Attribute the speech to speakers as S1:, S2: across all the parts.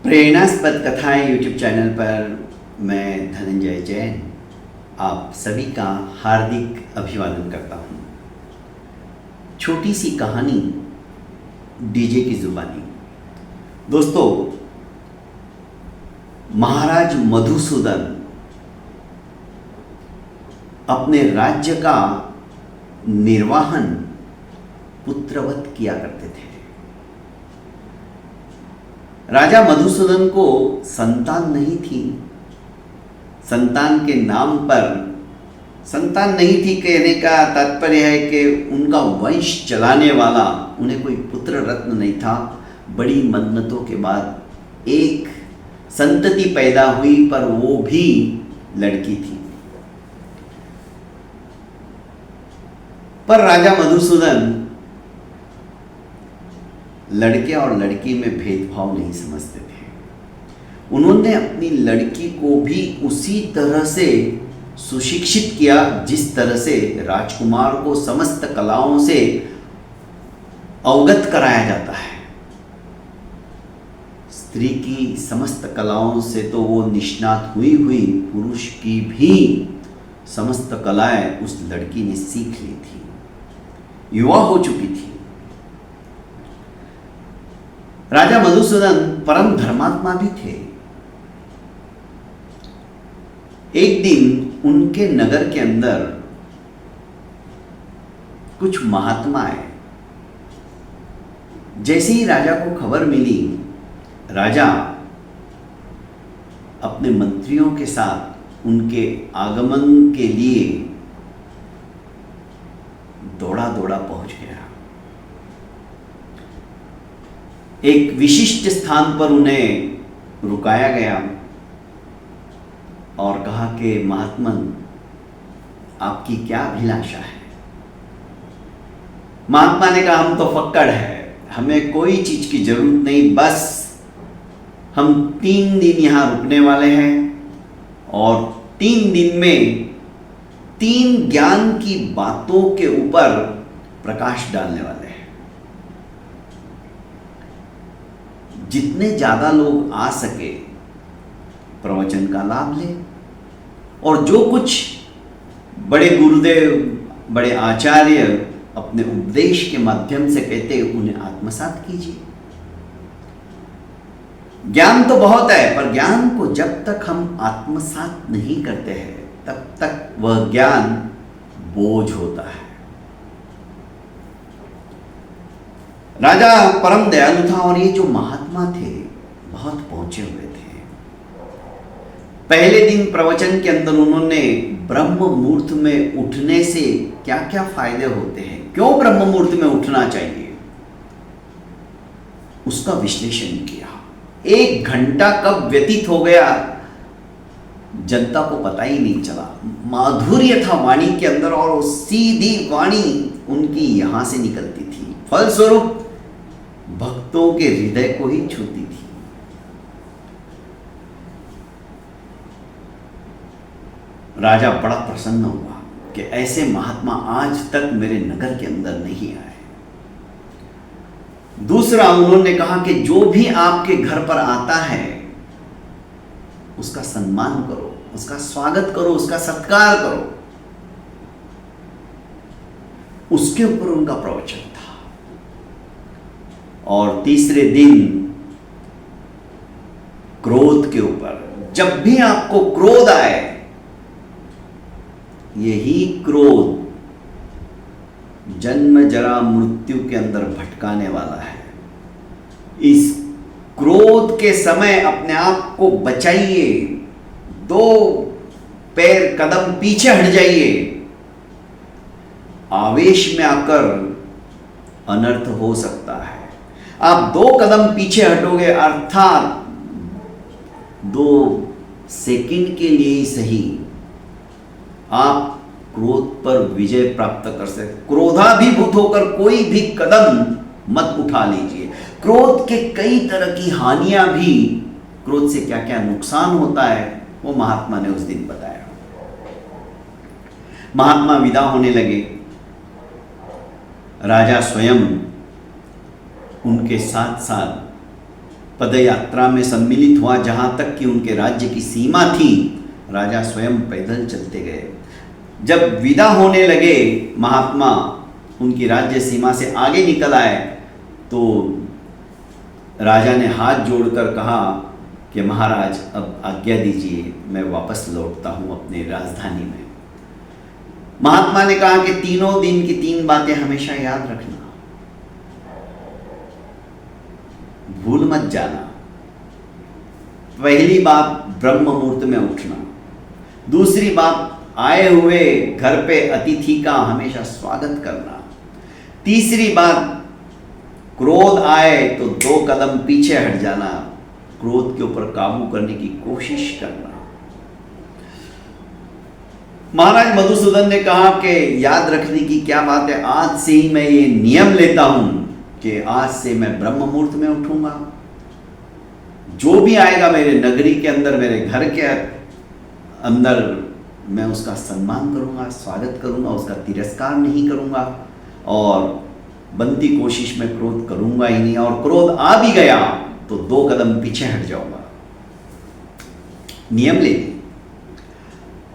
S1: प्रेरणास्पद कथाएं YouTube channel पर मैं धनंजय जैन आप सभी का हार्दिक अभिवादन करता हूँ। छोटी सी कहानी डीजे की जुबानी। दोस्तों, महाराज मधुसूदन अपने राज्य का निर्वाहन पुत्रवत किया करते थे। राजा मधुसूदन को संतान नहीं थी। संतान के नाम पर संतान नहीं थी कहने का तात्पर्य है कि उनका वंश चलाने वाला उन्हें कोई पुत्र रत्न नहीं था। बड़ी मन्नतों के बाद एक संतति पैदा हुई, पर वो भी लड़की थी। पर राजा मधुसूदन लड़के और लड़की में भेदभाव नहीं समझते थे। उन्होंने अपनी लड़की को भी उसी तरह से सुशिक्षित किया जिस तरह से राजकुमार को समस्त कलाओं से अवगत कराया जाता है। स्त्री की समस्त कलाओं से तो वो निष्णात हुई पुरुष की भी समस्त कलाएं उस लड़की ने सीख ली थी, युवा हो चुकी थी। राजा मधुसूदन परम धर्मात्मा भी थे। एक दिन उनके नगर के अंदर कुछ महात्मा आए। जैसे ही राजा को खबर मिली, राजा अपने मंत्रियों के साथ उनके आगमन के लिए दौड़ा दौड़ा पहुंच गया। एक विशिष्ट स्थान पर उन्हें रुकाया गया और कहा कि महात्मन, आपकी क्या अभिलाषा है? महात्मा ने कहा, हम तो फक्कड़ है, हमें कोई चीज की जरूरत नहीं, बस हम 3 दिन यहां रुकने वाले हैं और 3 दिन में 3 ज्ञान की बातों के ऊपर प्रकाश डालने वाले हैं। जितने ज्यादा लोग आ सके प्रवचन का लाभ ले, और जो कुछ बड़े गुरुदेव, बड़े आचार्य अपने उपदेश के माध्यम से कहते उन्हें आत्मसात कीजिए। ज्ञान तो बहुत है, पर ज्ञान को जब तक हम आत्मसात नहीं करते हैं तब तक वह ज्ञान बोझ होता है। राजा परम दयालु था और ये जो महात्मा थे बहुत पहुंचे हुए थे। पहले दिन प्रवचन के अंदर उन्होंने ब्रह्म मुहूर्त में उठने से क्या क्या फायदे होते हैं, क्यों ब्रह्म मुहूर्त में उठना चाहिए, उसका विश्लेषण किया। 1 घंटा कब व्यतीत हो गया जनता को पता ही नहीं चला। माधुर्य था वाणी के अंदर और सीधी वाणी उनकी यहां से निकलती थी, फलस्वरूप भक्तों के हृदय को ही छूती थी। राजा बड़ा प्रसन्न हुआ कि ऐसे महात्मा आज तक मेरे नगर के अंदर नहीं आए। दूसरा, उन्होंने कहा कि जो भी आपके घर पर आता है उसका सम्मान करो, उसका स्वागत करो, उसका सत्कार करो। उसके ऊपर उनका प्रवचन था। और तीसरे दिन क्रोध के ऊपर, जब भी आपको क्रोध आए, यही क्रोध जन्म जरा मृत्यु के अंदर भटकाने वाला है। इस क्रोध के समय अपने आप को बचाइए, 2 पैर कदम पीछे हट जाइए। आवेश में आकर अनर्थ हो सकता है। आप 2 कदम पीछे हटोगे, अर्थात 2 सेकंड के लिए ही सही, आप क्रोध पर विजय प्राप्त कर सकते। क्रोधाभिभूत होकर कोई भी कदम मत उठा लीजिए। क्रोध के कई तरह की हानियां भी, क्रोध से क्या क्या नुकसान होता है वो महात्मा ने उस दिन बताया। महात्मा विदा होने लगे। राजा स्वयं उनके साथ साथ पदयात्रा में सम्मिलित हुआ। जहाँ तक कि उनके राज्य की सीमा थी, राजा स्वयं पैदल चलते गए। जब विदा होने लगे, महात्मा उनकी राज्य सीमा से आगे निकल आए तो राजा ने हाथ जोड़कर कहा कि महाराज अब आज्ञा दीजिए, मैं वापस लौटता हूँ अपने राजधानी में। महात्मा ने कहा कि 3 दिन की 3 बातें हमेशा याद रखना, भूल मत जाना। पहली बात, ब्रह्म मुहूर्त में उठना। दूसरी बात, आए हुए घर पे अतिथि का हमेशा स्वागत करना। तीसरी बात, क्रोध आए तो 2 कदम पीछे हट जाना, क्रोध के ऊपर काबू करने की कोशिश करना। महाराज मधुसूदन ने कहा कि याद रखने की क्या बात है, आज से ही मैं ये नियम लेता हूं कि आज से मैं ब्रह्म मुहूर्त में उठूंगा। जो भी आएगा मेरे नगरी के अंदर, मेरे घर के अंदर, मैं उसका सम्मान करूंगा, स्वागत करूंगा, उसका तिरस्कार नहीं करूंगा और बनती कोशिश में क्रोध करूंगा ही नहीं। और क्रोध आ भी गया तो 2 कदम पीछे हट जाऊंगा। नियम ले ली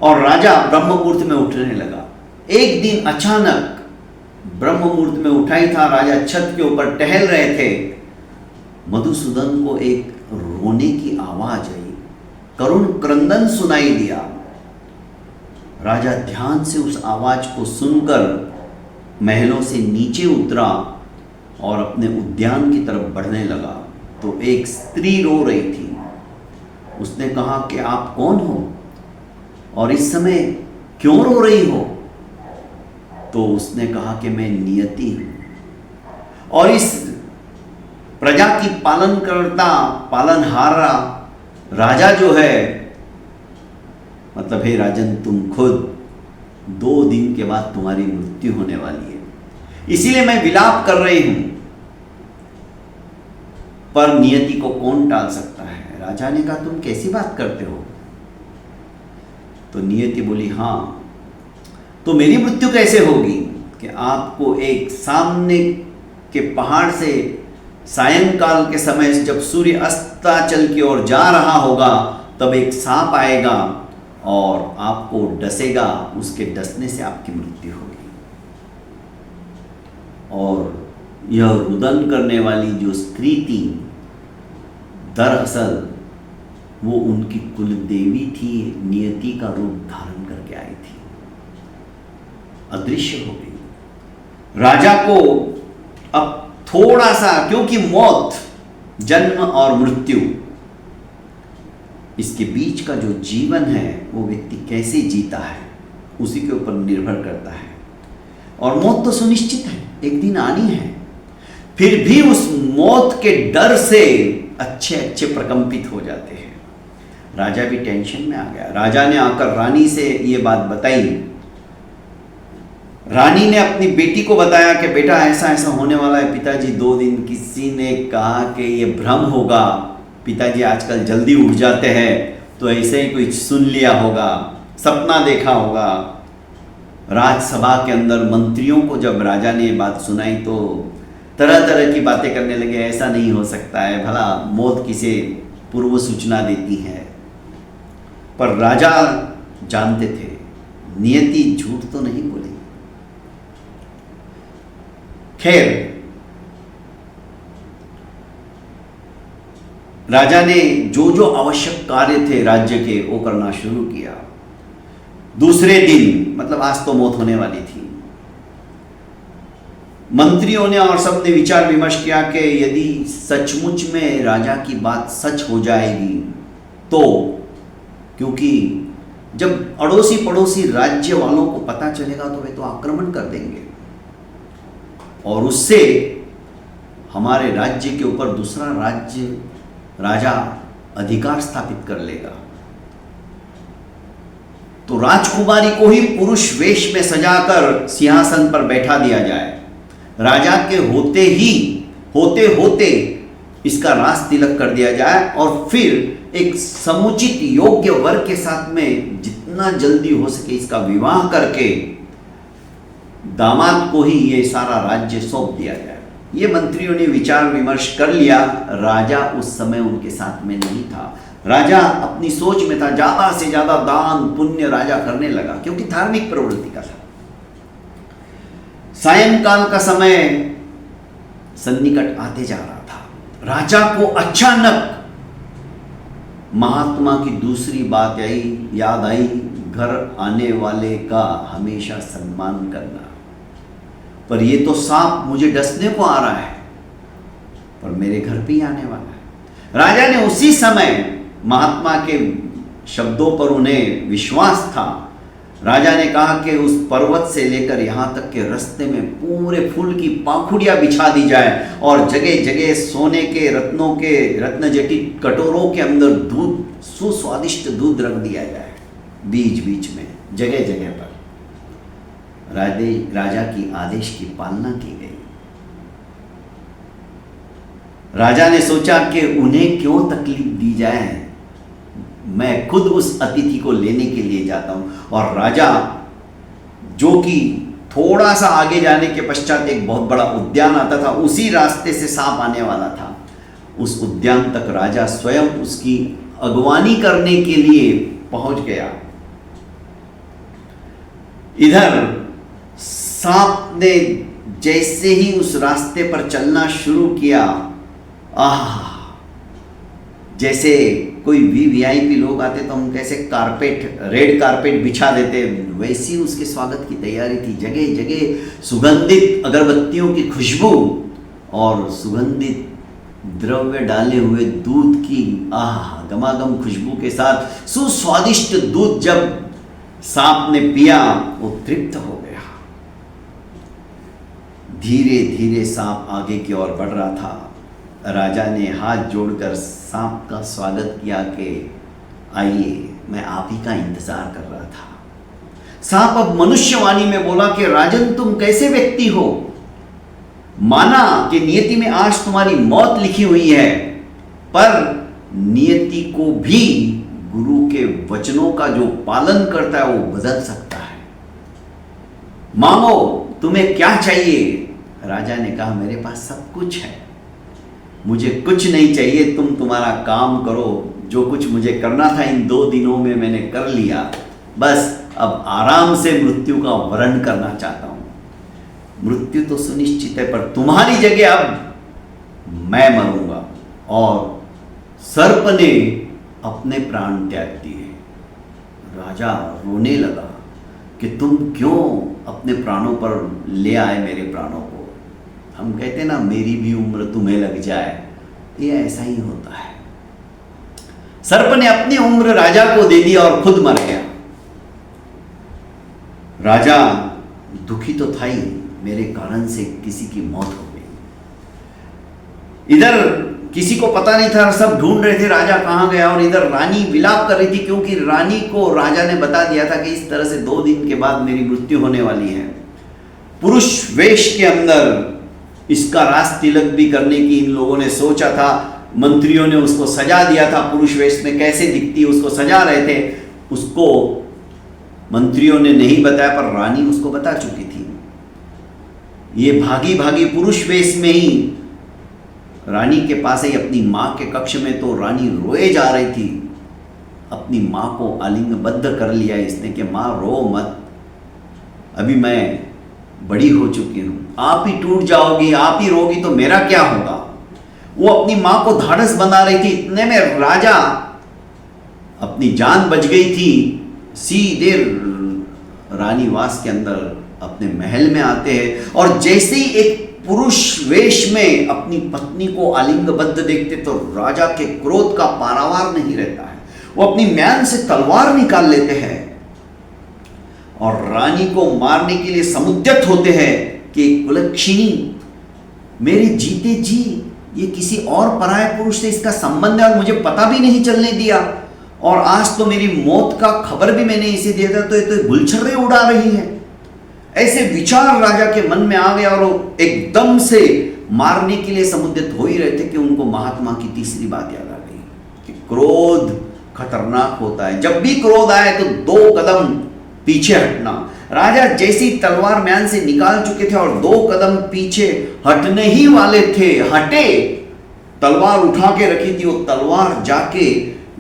S1: और राजा ब्रह्म मुहूर्त में उठने लगा। एक दिन अचानक ब्रह्म मुहूर्त में उठा ही था, राजा छत के ऊपर टहल रहे थे। मधुसूदन को एक रोने की आवाज आई, करुण क्रंदन सुनाई दिया। राजा ध्यान से उस आवाज को सुनकर महलों से नीचे उतरा और अपने उद्यान की तरफ बढ़ने लगा तो एक स्त्री रो रही थी। उसने कहा कि आप कौन हो और इस समय क्यों रो रही हो? तो उसने कहा कि मैं नियति हूं और इस प्रजा की पालनकर्ता, पालनहारा राजा जो है, मतलब हे राजन, तुम खुद 2 दिन के बाद तुम्हारी मृत्यु होने वाली है, इसीलिए मैं विलाप कर रही हूं। पर नियति को कौन टाल सकता है? राजा ने कहा, तुम कैसी बात करते हो? तो नियति बोली, हाँ, तो मेरी मृत्यु कैसे होगी कि आपको एक सामने के पहाड़ से सायंकाल के समय जब सूर्य अस्ताचल की ओर जा रहा होगा तब एक सांप आएगा और आपको डसेगा, उसके डसने से आपकी मृत्यु होगी। और यह रुदन करने वाली जो स्त्री थी, दरअसल वो उनकी कुल देवी थी, नियति का रूप धारण करके आई थी, अदृश्य हो गई। राजा को अब थोड़ा सा, क्योंकि मौत, जन्म और मृत्यु, इसके बीच का जो जीवन है वो व्यक्ति कैसे जीता है उसी के ऊपर निर्भर करता है। और मौत तो सुनिश्चित है, एक दिन आनी है, फिर भी उस मौत के डर से अच्छे अच्छे प्रकंपित हो जाते हैं। राजा भी टेंशन में आ गया। राजा ने आकर रानी से ये बात बताई। रानी ने अपनी बेटी को बताया कि बेटा ऐसा ऐसा होने वाला है पिताजी, 2 दिन। किसी ने कहा कि ये भ्रम होगा, पिताजी आजकल जल्दी उठ जाते हैं, तो ऐसे ही कुछ सुन लिया होगा, सपना देखा होगा। राजसभा के अंदर मंत्रियों को जब राजा ने ये बात सुनाई तो तरह तरह की बातें करने लगे, ऐसा नहीं हो सकता है, भला मौत किसे पूर्व सूचना देती है। पर राजा जानते थे नियति झूठ तो नहीं बोलेगी। खैर, राजा ने जो जो आवश्यक कार्य थे राज्य के वो करना शुरू किया। दूसरे दिन, मतलब आज तो मौत होने वाली थी, मंत्रियों ने और सब ने विचार विमर्श किया कि यदि सचमुच में राजा की बात सच हो जाएगी तो, क्योंकि जब अड़ोसी पड़ोसी राज्य वालों को पता चलेगा तो वे तो आक्रमण कर देंगे और उससे हमारे राज्य के ऊपर दूसरा राजा अधिकार स्थापित कर लेगा। तो राजकुमारी को ही पुरुष वेश में सजाकर सिंहासन पर बैठा दिया जाए, राजा के होते होते इसका राज तिलक कर दिया जाए और फिर एक समुचित योग्य वर के साथ में जितना जल्दी हो सके इसका विवाह करके दामाद को ही ये सारा राज्य सौंप दिया जाए। ये मंत्रियों ने विचार विमर्श कर लिया। राजा उस समय उनके साथ में नहीं था। राजा अपनी सोच में था, ज्यादा से ज्यादा दान पुण्य राजा करने लगा क्योंकि धार्मिक प्रवृत्ति का था। सायंकाल का समय सन्निकट आते जा रहा था। राजा को अचानक महात्मा की दूसरी बात याद आई, घर आने वाले का हमेशा सम्मान करना। पर ये तो सांप मुझे डसने को आ रहा है, पर मेरे घर पे ही आने वाला है। राजा ने उसी समय, महात्मा के शब्दों पर उन्हें विश्वास था, राजा ने कहा कि उस पर्वत से लेकर यहां तक के रास्ते में पूरे फूल की पाखुड़ियां बिछा दी जाए और जगह जगह सोने के रत्नों के रत्नजटित कटोरों के अंदर दूध, सुस्वादिष्ट दूध रख दिया जाए बीच बीच में, जगह जगह पर। राजा की आदेश की पालना की गई। राजा ने सोचा कि उन्हें क्यों तकलीफ दी जाए, मैं खुद उस अतिथि को लेने के लिए जाता हूं। और राजा, जो कि थोड़ा सा आगे जाने के पश्चात एक बहुत बड़ा उद्यान आता था, उसी रास्ते से सांप आने वाला था। उस उद्यान तक राजा स्वयं उसकी अगवानी करने के लिए पहुंच गया। इधर सांप ने जैसे ही उस रास्ते पर चलना शुरू किया, जैसे कोई वीवीआईपी लोग आते तो हम कैसे कारपेट, रेड कारपेट बिछा देते, वैसी उसके स्वागत की तैयारी थी। जगह जगह सुगंधित अगरबत्तियों की खुशबू और सुगंधित द्रव्य डाले हुए दूध की गमागम खुशबू के साथ सुस्वादिष्ट दूध जब सांप ने पिया, वो तृप्त हो गया। धीरे धीरे सांप आगे की ओर बढ़ रहा था। राजा ने हाथ जोड़कर सांप का स्वागत किया कि आइए, मैं आप ही का इंतजार कर रहा था। सांप अब मनुष्यवाणी में बोला कि राजन, तुम कैसे व्यक्ति हो? माना कि नियति में आज तुम्हारी मौत लिखी हुई है, पर नियति को भी गुरु के वचनों का जो पालन करता है वो बदल सकता है। मांगो, तुम्हें क्या चाहिए? राजा ने कहा, मेरे पास सब कुछ है, मुझे कुछ नहीं चाहिए, तुम तुम्हारा काम करो। जो कुछ मुझे करना था इन 2 दिनों में मैंने कर लिया, बस अब आराम से मृत्यु का वरण करना चाहता हूं। मृत्यु तो सुनिश्चित है, पर तुम्हारी जगह अब मैं मरूंगा। और सर्प ने अपने प्राण त्याग दिए। राजा रोने लगा कि तुम क्यों अपने प्राणों पर ले आए मेरे प्राणों को। हम कहते ना, मेरी भी उम्र तुम्हें लग जाए, ये ऐसा ही होता है। सर्प ने अपनी उम्र राजा को दे दी और खुद मर गया। राजा दुखी तो था ही, मेरे कारण से किसी की मौत हो गई। इधर किसी को पता नहीं था, सब ढूंढ रहे थे राजा कहां गया। और इधर रानी विलाप कर रही थी, क्योंकि रानी को राजा ने बता दिया था कि इस तरह से 2 दिन के बाद मेरी मृत्यु होने वाली है। पुरुष वेश के अंदर इसका रास तिलक भी करने की इन लोगों ने सोचा था। मंत्रियों ने उसको सजा दिया था, पुरुष वेश में कैसे दिखती उसको सजा रहे थे। उसको मंत्रियों ने नहीं बताया, पर रानी उसको बता चुकी थी। ये भागी भागी पुरुष वेश में ही रानी के पास ही अपनी मां के कक्ष में, तो रानी रोए जा रही थी। अपनी मां को आलिंगबद्ध कर लिया इसने कि मां रो मत, अभी मैं बड़ी हो चुकी हूं, आप ही टूट जाओगी, आप ही रोगी तो मेरा क्या होगा। वो अपनी मां को धाड़स बना रही थी। इतने में राजा, अपनी जान बच गई थी, सीधे रानीवास के अंदर अपने महल में आते हैं। और जैसे ही एक पुरुष वेश में अपनी पत्नी को आलिंगबद्ध देखते तो राजा के क्रोध का पारावार नहीं रहता है। वो अपनी म्यान से तलवार निकाल लेते हैं और रानी को मारने के लिए समुद्यत होते हैं कि कुलक्षिणी, मेरे जीते जी ये किसी और पराये पुरुष से इसका संबंध है और मुझे पता भी नहीं चलने दिया, और आज तो मेरी मौत का खबर भी मैंने इसे दिया था, तो ये तो गुलछर्रे उड़ा रही है। ऐसे विचार राजा के मन में आ गया और वो एकदम से मारने के लिए समुद्यत हो ही रहे थे कि उनको महात्मा की तीसरी बात याद आ गई कि क्रोध खतरनाक होता है। जब भी क्रोध आए तो 2 कदम पीछे हटना। राजा जैसी तलवार म्यान से निकाल चुके थे और 2 कदम पीछे हटने ही वाले थे, हटे, तलवार उठा के रखी थी, वो तलवार जाके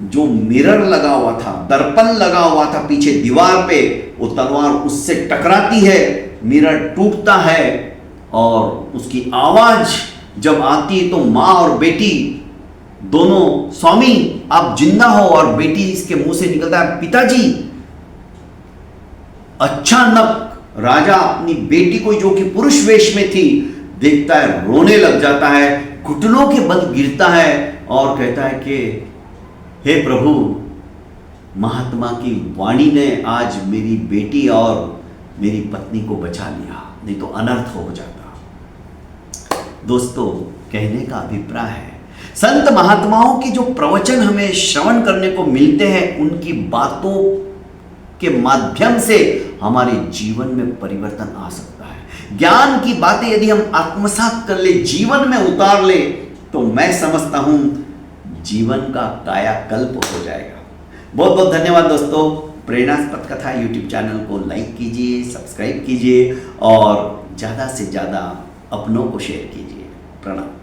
S1: जो मिरर लगा हुआ था, दर्पण लगा हुआ था पीछे दीवार पे, वो तलवार उससे टकराती है, मिरर टूटता है और उसकी आवाज जब आती है तो मां और बेटी दोनों, स्वामी आप जिंदा हो, और बेटी इसके मुंह से निकलता है पिताजी। अचानक राजा अपनी बेटी को, जो कि पुरुष वेश में थी, देखता है, रोने लग जाता है, घुटनों के बल गिरता है और कहता है कि हे प्रभु, महात्मा की वाणी ने आज मेरी बेटी और मेरी पत्नी को बचा लिया, नहीं तो अनर्थ हो जाता। दोस्तों, कहने का अभिप्राय है, संत महात्माओं की जो प्रवचन हमें श्रवण करने को मिलते हैं, उनकी बातों के माध्यम से हमारे जीवन में परिवर्तन आ सकता है। ज्ञान की बातें यदि हम आत्मसात कर ले, जीवन में उतार ले, तो मैं समझता हूं जीवन का कायाकल्प हो जाएगा। बहुत बहुत धन्यवाद दोस्तों। प्रेरणास्पद कथा यूट्यूब चैनल को लाइक कीजिए, सब्सक्राइब कीजिए और ज़्यादा से ज़्यादा अपनों को शेयर कीजिए। प्रणाम।